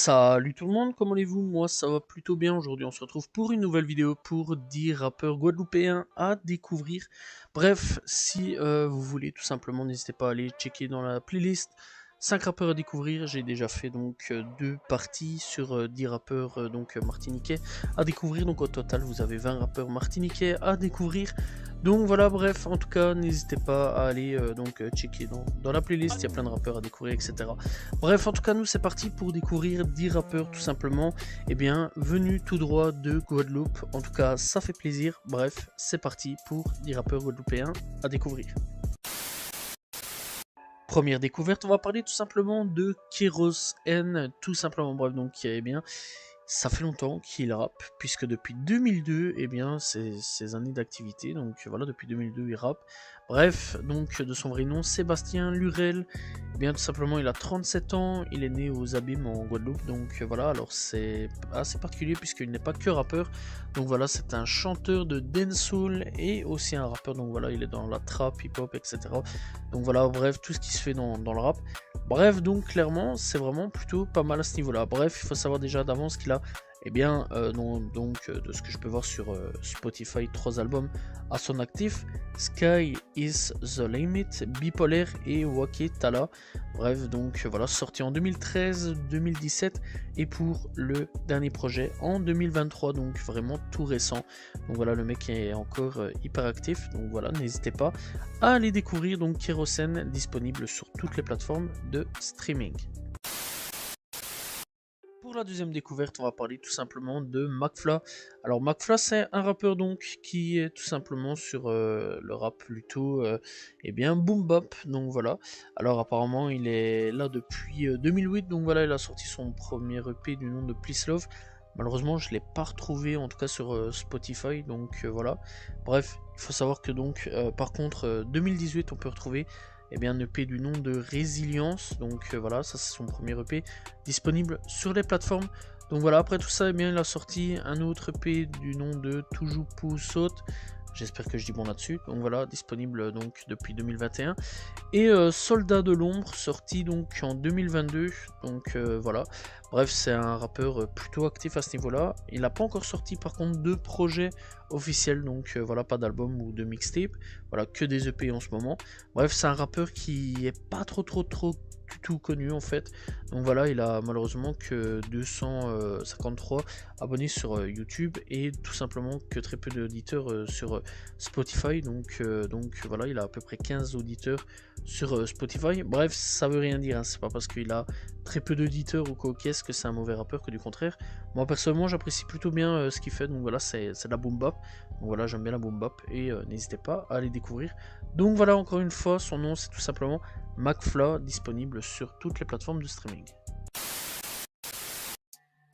Salut tout le monde, comment allez-vous? Moi ça va plutôt bien. Aujourd'hui on se retrouve pour une nouvelle vidéo pour 10 rappeurs guadeloupéens à découvrir. Bref, si vous voulez tout simplement, n'hésitez pas à aller checker dans la playlist 5 rappeurs à découvrir. J'ai déjà fait donc 2 parties sur 10 rappeurs martiniquais à découvrir. Donc au total vous avez 20 rappeurs martiniquais à découvrir. Donc voilà, bref, en tout cas n'hésitez pas à aller checker dans la playlist, il y a plein de rappeurs à découvrir, etc. Bref, en tout cas, nous, c'est parti pour découvrir 10 rappeurs, tout simplement, venus tout droit de Guadeloupe. En tout cas, ça fait plaisir. Bref, c'est parti pour 10 rappeurs guadeloupéens à découvrir. Première découverte, on va parler tout simplement de Kéros N, tout simplement. Bref, donc, ça fait longtemps qu'il rappe, puisque depuis 2002, c'est ses années d'activité, donc voilà, depuis 2002 il rappe. Bref, donc de son vrai nom, Sébastien Lurel, tout simplement il a 37 ans, il est né aux Abîmes en Guadeloupe, donc voilà, alors c'est assez particulier puisqu'il n'est pas que rappeur, donc voilà, c'est un chanteur de dancehall et aussi un rappeur, donc voilà, il est dans la trap, hip-hop, etc. Donc voilà, bref, tout ce qui se fait dans le rap. Bref, donc clairement, c'est vraiment plutôt pas mal à ce niveau-là. Bref, il faut savoir déjà d'avance qu'il a, de ce que je peux voir sur Spotify, 3 albums à son actif: Sky is the Limit, Bipolaire et Wake Tala. Bref, donc voilà, sorti en 2013, 2017 et pour le dernier projet en 2023, donc vraiment tout récent. Donc voilà, le mec est encore hyper actif, donc voilà, n'hésitez pas à aller découvrir donc Kérosène, disponible sur toutes les plateformes de streaming. Pour la deuxième découverte, on va parler tout simplement de McFly. Alors McFly, c'est un rappeur donc qui est tout simplement sur le rap plutôt boom bap. Donc voilà. Alors apparemment, il est là depuis 2008. Donc voilà, il a sorti son premier EP du nom de Please Love. Malheureusement, je ne l'ai pas retrouvé, en tout cas sur Spotify. Donc voilà. Bref, il faut savoir que donc par contre 2018, on peut retrouver un EP du nom de Résilience. Donc voilà, ça c'est son premier EP disponible sur les plateformes. Donc voilà, après tout ça, il a sorti un autre EP du nom de Toujours Pou Saute. J'espère que je dis bon là-dessus. Donc voilà, disponible donc depuis 2021. Et Soldat de l'ombre, sorti donc en 2022. Donc voilà. Bref, c'est un rappeur plutôt actif à ce niveau-là. Il n'a pas encore sorti par contre de projet officiel. Donc voilà, pas d'album ou de mixtape. Voilà, que des EP en ce moment. Bref, c'est un rappeur qui est pas trop du tout connu en fait. Donc voilà, il a malheureusement que 253 abonnés sur YouTube et tout simplement que très peu d'auditeurs sur Spotify. Donc voilà, il a à peu près 15 auditeurs sur Spotify. Bref, ça veut rien dire, hein. C'est pas parce qu'il a très peu d'auditeurs ou quoi qu'est-ce que c'est un mauvais rappeur, que du contraire. Moi personnellement, j'apprécie plutôt bien ce qu'il fait. Donc voilà, c'est de la boom bap. Donc voilà, j'aime bien la boom bap et n'hésitez pas à aller découvrir. Donc voilà, encore une fois, son nom c'est tout simplement McFly, disponible sur toutes les plateformes de streaming.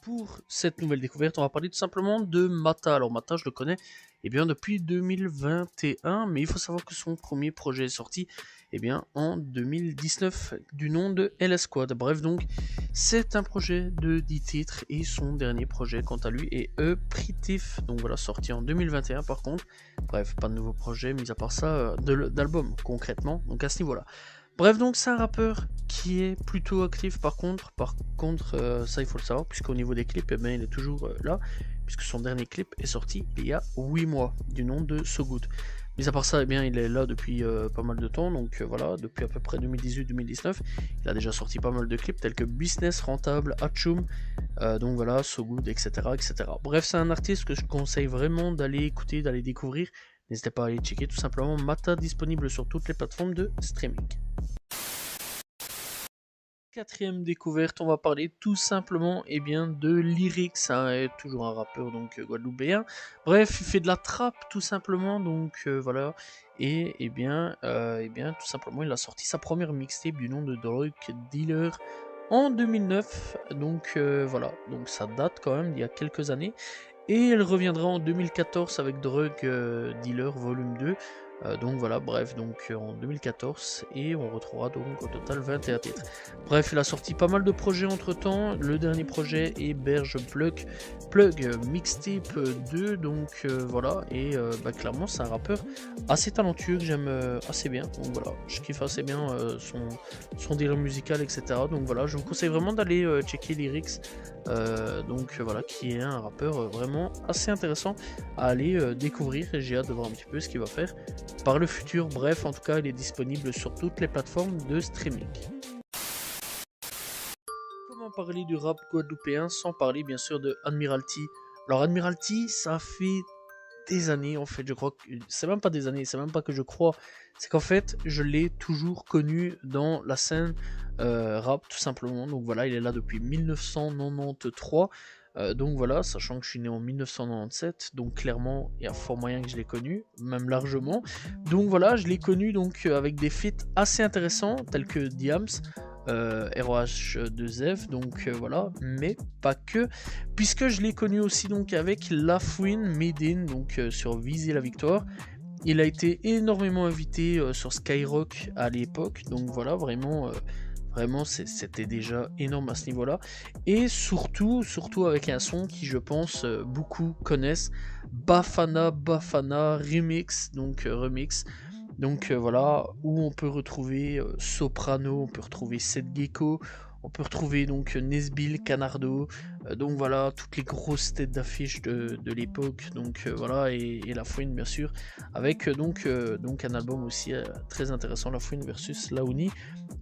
Pour cette nouvelle découverte, on va parler tout simplement de Mata. Alors Mata, je le connais depuis 2021, mais il faut savoir que son premier projet est sorti en 2019 du nom de LS Squad. Bref, donc c'est un projet de 10 titres et son dernier projet quant à lui est Pritif. Donc voilà, sorti en 2021 par contre. Bref, pas de nouveau projet mis à part ça d'album concrètement, donc à ce niveau-là. Bref, donc c'est un rappeur qui est plutôt actif par contre. Ça il faut le savoir, puisqu'au niveau des clips, il est toujours là, puisque son dernier clip est sorti il y a 8 mois, du nom de So Good. Mais à part ça, il est là depuis pas mal de temps, donc voilà, depuis à peu près 2018-2019, il a déjà sorti pas mal de clips tels que Business Rentable, Hatchoum, donc voilà, So Good, etc., etc. Bref, c'est un artiste que je conseille vraiment d'aller écouter, d'aller découvrir. N'hésitez pas à aller checker tout simplement Mata, disponible sur toutes les plateformes de streaming. Quatrième découverte, on va parler tout simplement de Lyrics, hein, toujours un rappeur donc guadeloupéen. Bref, il fait de la trap tout simplement, donc voilà. Et tout simplement, il a sorti sa première mixtape du nom de Drug Dealer en 2009. Donc voilà, donc ça date quand même d'il y a quelques années. Et elle reviendra en 2014 avec Drug Dealer Volume 2. Donc voilà, bref, donc en 2014, et on retrouvera donc au total 21 titres. Bref, il a sorti pas mal de projets entre temps. Le dernier projet est Berge Plug Mixtape 2, donc voilà, et clairement c'est un rappeur assez talentueux que j'aime assez bien. Donc voilà, je kiffe assez bien son délire musical, etc. Donc voilà, je vous conseille vraiment d'aller checker Lyrics, voilà, qui est un rappeur vraiment assez intéressant à aller découvrir, et j'ai hâte de voir un petit peu ce qu'il va faire par le futur. Bref, en tout cas, il est disponible sur toutes les plateformes de streaming. Comment parler du rap guadeloupéen sans parler bien sûr de Admiralty? Alors Admiralty, ça fait des années en fait, je crois que c'est même pas des années, c'est même pas que je crois, c'est qu'en fait je l'ai toujours connu dans la scène rap tout simplement. Donc voilà, il est là depuis 1993. Donc voilà, sachant que je suis né en 1997, donc clairement il y a fort moyen que je l'ai connu, même largement. Donc voilà, je l'ai connu donc avec des feats assez intéressants tels que Diams, ROH2F, donc voilà, mais pas que, puisque je l'ai connu aussi donc avec Lafouine Medine, donc sur Viser la Victoire. Il a été énormément invité sur Skyrock à l'époque, donc voilà, vraiment c'était déjà énorme à ce niveau-là. Et surtout avec un son qui, je pense, beaucoup connaissent, Bafana Remix, donc remix. Donc voilà, où on peut retrouver Soprano, on peut retrouver Seth Gecko, on peut retrouver donc Nesbill, Canardo, donc voilà, toutes les grosses têtes d'affiche de l'époque, donc voilà, et La Fouine bien sûr, avec donc un album aussi très intéressant, La Fouine versus Laouni,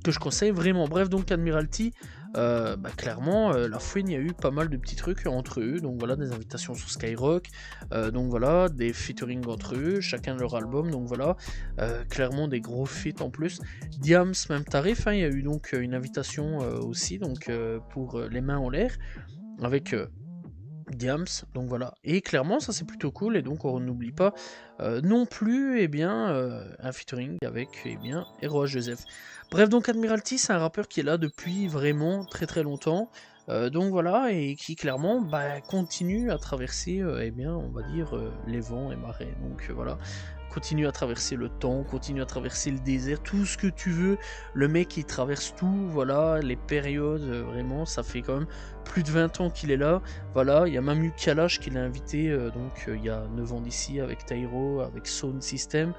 que je conseille vraiment. Bref, donc Admiralty, clairement, La Fouine, il y a eu pas mal de petits trucs entre eux, donc voilà, des invitations sur Skyrock, donc voilà, des featuring entre eux, chacun de leur album, donc voilà, clairement des gros feats en plus. Diams, même tarif, hein, il y a eu donc une invitation aussi, donc pour Les Mains en l'air, avec Diams, donc voilà, et clairement ça c'est plutôt cool, et donc on n'oublie pas non plus un featuring avec ROH Joseph. Bref, donc Admiralty, c'est un rappeur qui est là depuis vraiment très très longtemps, donc voilà, et qui clairement continue à traverser on va dire les vents et marées, donc voilà, continue à traverser le temps, continue à traverser le désert, tout ce que tu veux. Le mec il traverse tout, voilà, les périodes, vraiment, ça fait quand même plus de 20 ans qu'il est là. Voilà, il y a même eu Kalash qui l'a invité il y a 9 ans d'ici avec Tyro, avec Sound System.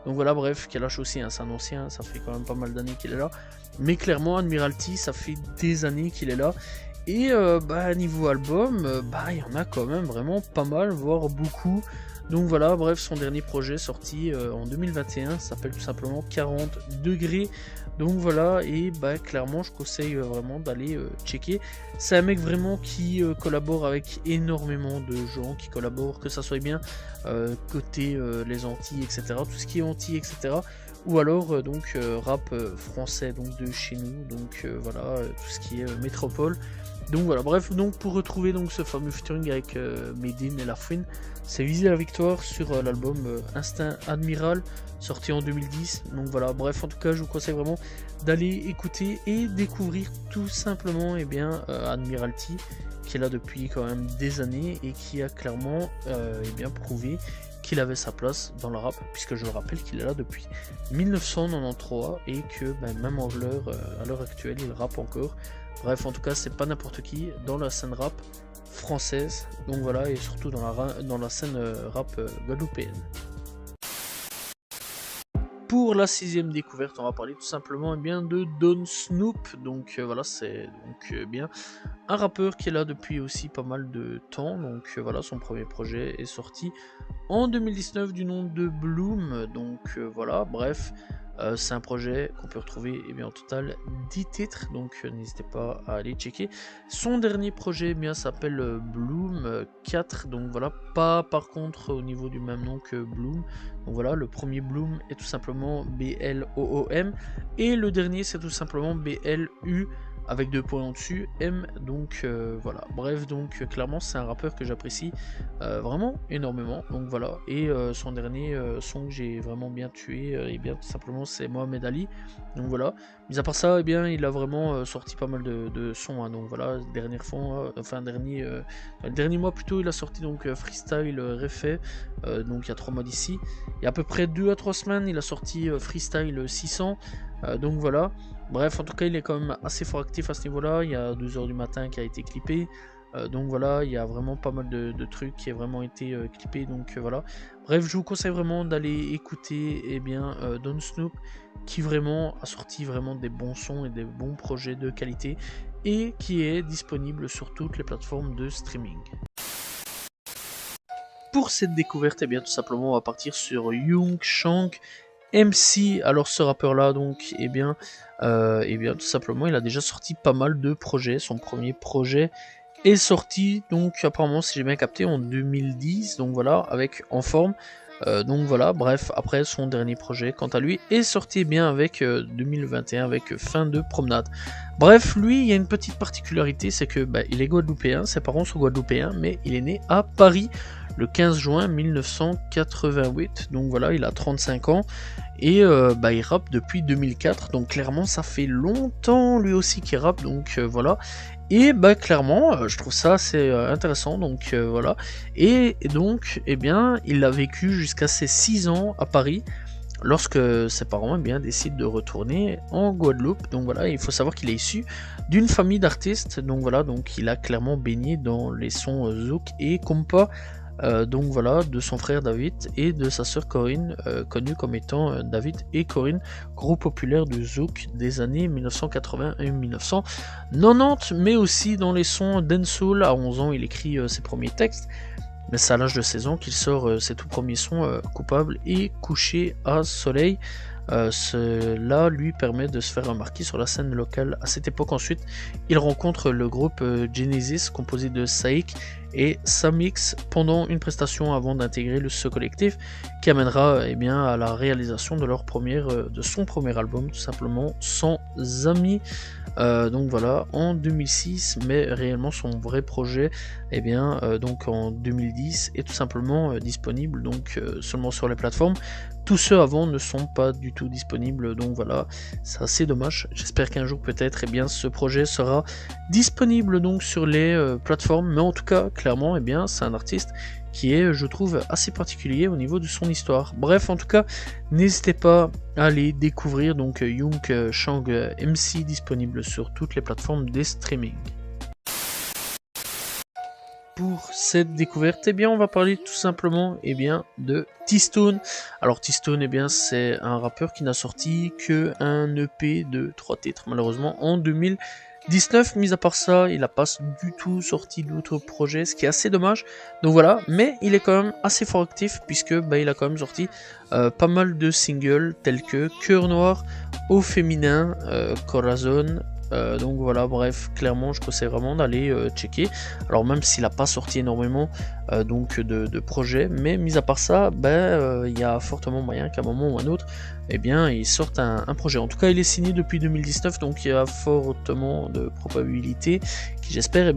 Donc voilà, bref, Kalash aussi, hein, c'est un ancien, ça fait quand même pas mal d'années qu'il est là. Mais clairement, Admiralty, ça fait des années qu'il est là. Et niveau album, il y en a quand même vraiment pas mal, voire beaucoup. Donc voilà, bref, son dernier projet sorti en 2021 s'appelle tout simplement 40 degrés. Donc voilà, et clairement je conseille vraiment d'aller checker. C'est un mec vraiment qui collabore avec énormément de gens, qui collaborent, que ça soit bien côté les Antilles, etc. Tout ce qui est Antilles, etc. Ou alors rap français donc de chez nous, donc voilà, tout ce qui est métropole. Donc voilà, bref, donc pour retrouver donc ce fameux featuring avec Medine et Lafouine, c'est Viser la Victoire sur l'album Instinct Admiral, sorti en 2010. Donc voilà, bref, en tout cas, je vous conseille vraiment d'aller écouter et découvrir tout simplement Admiralty, qui est là depuis quand même des années et qui a clairement prouvé qu'il avait sa place dans le rap, puisque je rappelle qu'il est là depuis 1993 et que même à l'heure actuelle, il rappe encore. Bref, en tout cas, c'est pas n'importe qui dans la scène rap française, donc voilà, et surtout dans la scène rap guadeloupéenne. Pour la 6ème découverte, on va parler tout simplement de Don Snoop. Donc voilà, c'est bien un rappeur qui est là depuis aussi pas mal de temps. Donc voilà, son premier projet est sorti en 2019 du nom de Bloom. Donc voilà, bref, c'est un projet qu'on peut retrouver en total 10 titres, donc n'hésitez pas à aller checker. Son dernier projet s'appelle Bloom 4, donc voilà, pas par contre au niveau du même nom que Bloom. Donc voilà, le premier Bloom est tout simplement BLOOM et le dernier c'est tout simplement BLUM. avec 2 points au-dessus, M, donc voilà. Bref, donc clairement c'est un rappeur que j'apprécie vraiment énormément, donc voilà. Et son dernier son que j'ai vraiment bien tué, et bien tout simplement c'est Mohamed Ali, donc voilà. Mis à part ça, eh bien il a vraiment sorti pas mal de sons, hein, donc voilà. Dernière fois, le dernier mois plutôt, il a sorti donc Freestyle Refait, donc il y a 3 mois d'ici. Il y a à peu près 2 à 3 semaines, il a sorti Freestyle 600, donc voilà. Bref, en tout cas, il est quand même assez fort actif à ce niveau-là. Il y a 2 heures du matin qui a été clippé. Donc voilà, il y a vraiment pas mal de trucs qui ont vraiment été clippés. Donc voilà. Bref, je vous conseille vraiment d'aller écouter Don Snoop, qui vraiment a sorti vraiment des bons sons et des bons projets de qualité, et qui est disponible sur toutes les plateformes de streaming. Pour cette découverte, eh bien tout simplement, on va partir sur Young Shank MC. Alors ce rappeur là, donc tout simplement, il a déjà sorti pas mal de projets. Son premier projet est sorti, donc apparemment, si j'ai bien capté, en 2010, donc voilà, avec En Forme. Donc voilà, bref, après son dernier projet, quant à lui, est sorti bien avec 2021, avec Fin de Promenade. Bref, lui, il y a une petite particularité, c'est que il est guadeloupéen, ses parents sont guadeloupéens, mais il est né à Paris le 15 juin 1988, donc voilà, il a 35 ans, et il rappe depuis 2004, donc clairement ça fait longtemps lui aussi qu'il rappe, donc voilà. Et clairement, je trouve ça assez intéressant, donc voilà. Et donc, eh bien, il a vécu jusqu'à ses 6 ans à Paris, lorsque ses parents décident de retourner en Guadeloupe. Donc voilà, il faut savoir qu'il est issu d'une famille d'artistes, donc voilà, donc il a clairement baigné dans les sons zouk et compas. Donc voilà, de son frère David et de sa sœur Corinne, connue comme étant David et Corinne, groupe populaire du zouk des années 1980 et 1990, mais aussi dans les sons dancehall. À 11 ans, il écrit ses premiers textes, mais c'est à l'âge de 16 ans qu'il sort ses tout premiers sons, Coupable et Couché à Soleil. Cela lui permet de se faire remarquer sur la scène locale. À cette époque, ensuite, il rencontre le groupe Genesis, composé de Saïk et Samix, pendant une prestation avant d'intégrer ce collectif, qui amènera à la réalisation de son premier album, tout simplement Sans Amis. Donc voilà, en 2006, mais réellement son vrai projet, donc en 2010, est tout simplement disponible, donc seulement sur les plateformes. Tous ceux avant ne sont pas du tout disponibles, donc voilà, c'est assez dommage. J'espère qu'un jour peut-être ce projet sera disponible donc sur les plateformes, mais en tout cas clairement c'est un artiste qui est, je trouve, assez particulier au niveau de son histoire. Bref, en tout cas, n'hésitez pas à aller découvrir donc Young Shank MC, disponible sur toutes les plateformes des streaming. Pour cette découverte, on va parler tout simplement de T-Stone. Alors T-Stone, c'est un rappeur qui n'a sorti que un EP de 3 titres, malheureusement, en 2019. Mis à part ça, il n'a pas du tout sorti d'autres projets, ce qui est assez dommage. Donc voilà, mais il est quand même assez fort actif, puisque il a quand même sorti pas mal de singles tels que Cœur Noir, Au Féminin, Corazon. Donc voilà, bref, clairement je conseille vraiment d'aller checker. Alors même s'il n'a pas sorti énormément de projets, mais mis à part ça, il y a fortement moyen qu'à un moment ou un autre, il sorte un projet. En tout cas, il est signé depuis 2019, donc il y a fortement de probabilité qu'il, j'espère,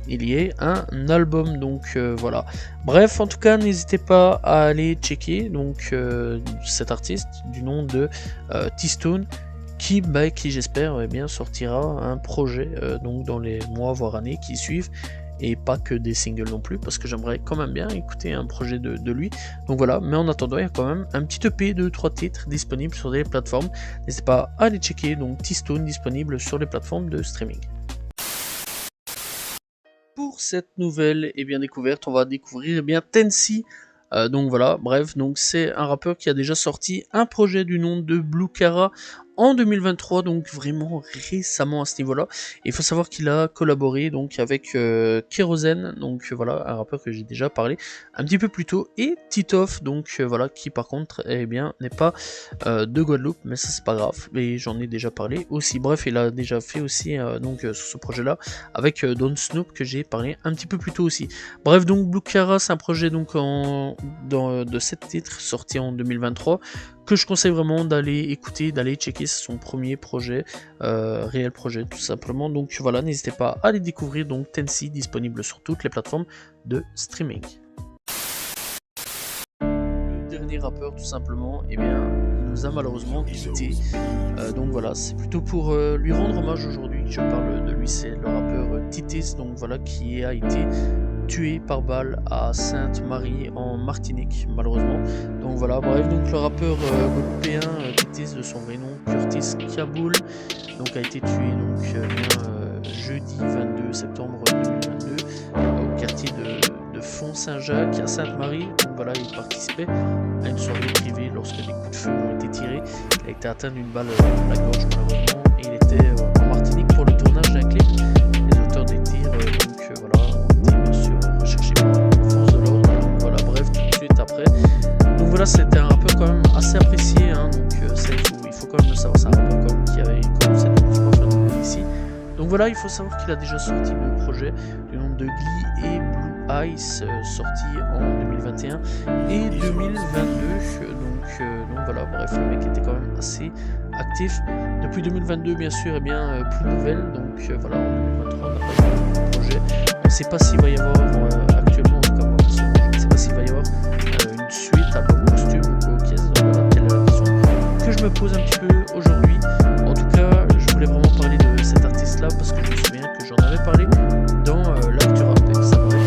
il y ait un album. Donc voilà. Bref, en tout cas, n'hésitez pas à aller checker donc cet artiste du nom de T-Stone, qui j'espère sortira un projet donc dans les mois voire années qui suivent, et pas que des singles non plus, parce que j'aimerais quand même bien écouter un projet de lui. Donc voilà, mais en attendant, il y a quand même un petit EP de 3 titres disponibles sur des plateformes. N'hésitez pas à aller checker, donc T-Stone disponible sur les plateformes de streaming. Pour cette nouvelle découverte, on va découvrir Tensi. Donc voilà, bref, donc c'est un rappeur qui a déjà sorti un projet du nom de Blue Cara en 2023, donc vraiment récemment à ce niveau-là. Il faut savoir qu'il a collaboré donc avec Kérosène, donc voilà, un rappeur que j'ai déjà parlé un petit peu plus tôt, et Titoff, donc voilà, qui par contre n'est pas de Guadeloupe, mais ça c'est pas grave, et j'en ai déjà parlé aussi. Bref, il a déjà fait aussi sur ce projet-là avec Don Snoop, que j'ai parlé un petit peu plus tôt aussi. Bref, donc Blue Cara, c'est un projet donc de 7 titres sorti en 2023, que je conseille vraiment d'aller écouter, d'aller checker. C'est son premier projet, réel projet tout simplement. Donc voilà, n'hésitez pas à aller découvrir donc Tensi, disponible sur toutes les plateformes de streaming. Le dernier rappeur tout simplement, eh bien, il nous a malheureusement quitté. Donc voilà, c'est plutôt pour lui rendre hommage aujourd'hui que je parle de lui. C'est le rappeur Titis, donc voilà, qui a été tué par balle à Sainte-Marie en Martinique, malheureusement. Donc voilà, bref, donc le rappeur guadeloupéen Titis, de son vrai nom Curtis Kaboul, donc a été tué donc jeudi 22 septembre 2022 au quartier de Font-Saint-Jacques à Sainte-Marie. Donc voilà, il participait à une soirée privée lorsque des coups de feu ont été tirés. Il a été atteint d'une balle dans la gorge malheureusement, et il était en Martinique pour le tournage d'un clip. Les auteurs des tirs voilà, ont été bien sûr recherchés par les forces de l'ordre. Donc voilà, bref, tout de suite après. Donc voilà, c'était un rappeur quand même assez apprécié, hein, donc ça, il faut quand même le savoir, c'est un rappeur quand même qui avait commencé à faire de musique ici. Donc voilà, il faut savoir qu'il a déjà sorti le projet du nom de Glee et Blue Ice, sorti en 2021 et 2022. Donc voilà, bref, le mec était quand même assez actif. Depuis 2022, bien sûr, et bien plus de nouvelles. Donc voilà, en 2023, on n'a pas eu de projet. On ne sait pas s'il va y avoir actuellement, en tout cas moi, je ne sais pas s'il va y avoir une suite, album posthume ou quoi, ok. Donc voilà, quelle est la question que je me pose un petit peu aujourd'hui. En tout cas, je voulais vraiment parler de cet artiste-là parce que je me souviens que j'en avais parlé dans l'actu rap et ça m'avait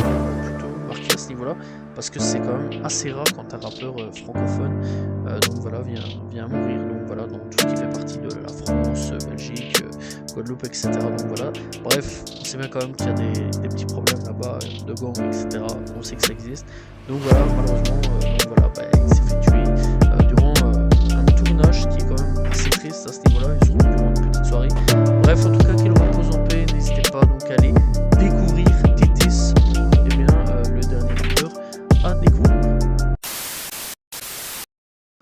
plutôt marqué à ce niveau-là, parce que c'est quand même assez rare quand un rappeur francophone donc voilà, vient à mourir. Donc voilà, dans tout ce qui fait partie de la France, Belgique, Guadeloupe, etc. Donc voilà, bref, on sait bien quand même qu'il y a des petits problèmes là-bas, de gangs, etc. On sait que ça existe. Donc voilà, malheureusement, donc voilà, il s'est fait tuer durant un tournage qui est quand même assez triste à ce niveau-là, et surtout durant une petite soirée. Bref, en tout cas, qu'il repose en paix. N'hésitez pas donc à aller découvrir Titis pour le dernier rappeur à découvrir.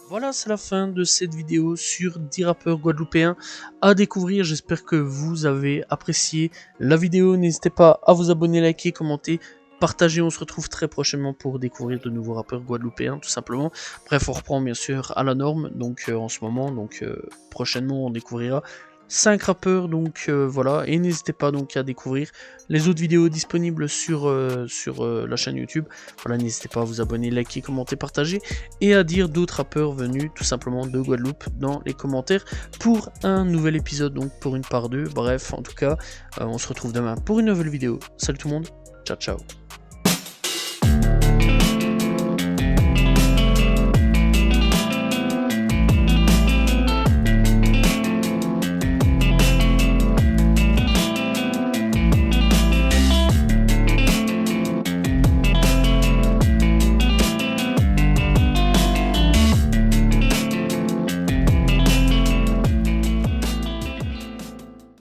Voilà, c'est la fin de cette vidéo sur 10 rappeurs guadeloupéens à découvrir. J'espère que vous avez apprécié la vidéo. N'hésitez pas à vous abonner, liker, commenter, partager. On se retrouve très prochainement pour découvrir de nouveaux rappeurs guadeloupéens, tout simplement. Bref, on reprend bien sûr à la norme, donc en ce moment. Donc prochainement, on découvrira 5 rappeurs, donc voilà, et n'hésitez pas donc à découvrir les autres vidéos disponibles sur la chaîne YouTube. Voilà, n'hésitez pas à vous abonner, liker, commenter, partager, et à dire d'autres rappeurs venus tout simplement de Guadeloupe dans les commentaires pour un nouvel épisode, donc pour une part 2. Bref, en tout cas, on se retrouve demain pour une nouvelle vidéo. Salut tout le monde, ciao ciao.